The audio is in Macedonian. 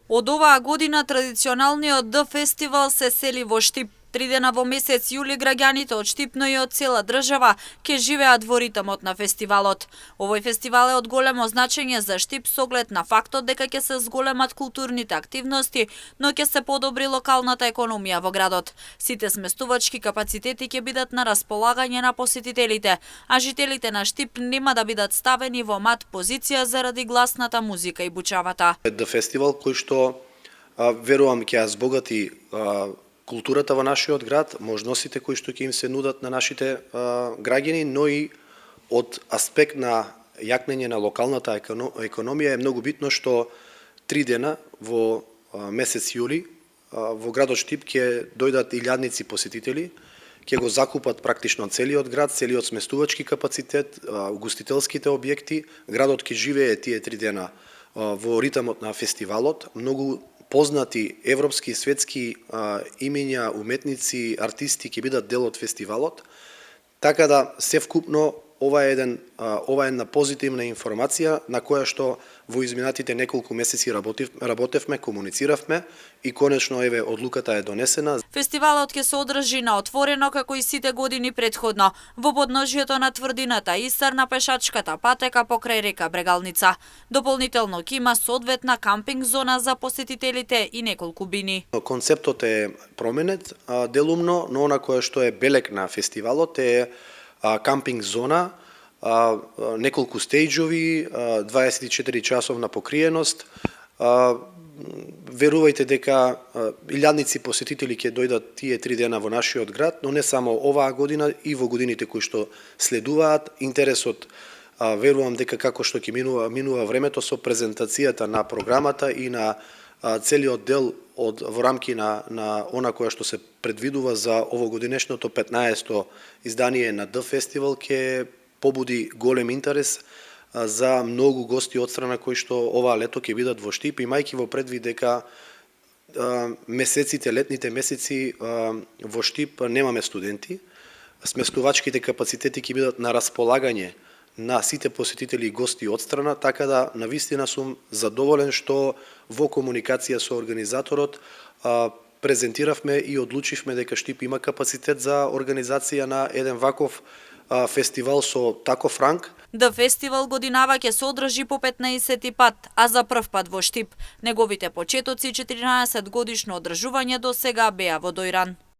Од оваа година традиционалниот Д фестивал се сели во Штип. 3 дена во месец јули граѓаните од Штип, но и од цела држава ќе живеат во ритмот на фестивалот. Овој фестивал е од големо значење за Штип со оглед на фактот дека ќе се зголемат културните активности, но ќе се подобри локалната економија во градот. Сите сместувачки капацитети ќе бидат на располагање на посетителите, а жителите на Штип нема да бидат ставени во мат позиција заради гласната музика и бучавата. Д фестивал кој што верувам ќе ја збогати културата во нашиот град, можностите кои што ќе им се нудат на нашите граѓани, но и од аспект на јакнење на локалната економија е многу битно што 3 дена во месец јули во градот Штип ќе дојдат илјадници посетители, ќе го закупат практично целиот град, целиот сместувачки капацитет, угостителските објекти, градот ќе живее тие 3 дена во ритмот на фестивалот. Многу познати европски и светски имиња, уметници, артисти ќе бидат дел од фестивалот. Така да севкупно ова е една позитивна информација на која што во изминатите неколку месеци работевме, комунициравме и конечно еве одлуката е донесена. Фестивалот ќе се одржи на отворено како и сите години претходно во подножјето на тврдината Истар на пешачката патека покрај река Брегалница. Дополнително ќе има соодветна кампинг зона за посетителите и неколку бини. Концептот е променет делумно, но она кое што е белек на фестивалот е кампинг зона, неколку стејџови, 24 часовна покриеност. Верувајте дека илјадници посетители ќе дојдат тие 3 дена во нашиот град, но не само оваа година и во годините кои што следуваат. Интересот верувам дека како што ќе минува времето со презентацијата на програмата и на целиот дел во рамки на она која што се предвидува за овогодинешното 15-то издание на Д фестивал ќе побуди голем интерес за многу гости од страна кои што оваа лето ќе бидат во Штип, имајќи во предвид дека летните месеци во Штип немаме студенти, сместувачките капацитети ќе бидат на располагање на сите посетители и гости од страна, така да навистина сум задоволен што во комуникација со организаторот презентиравме и одлучивме дека Штип има капацитет за организација на еден ваков фестивал со таков ранг. Д фестивал годинава ќе се одржи по 15-ти пат, а за прв пат во Штип. Неговите почетоци 14 годишно одржување до сега беа во Дојран.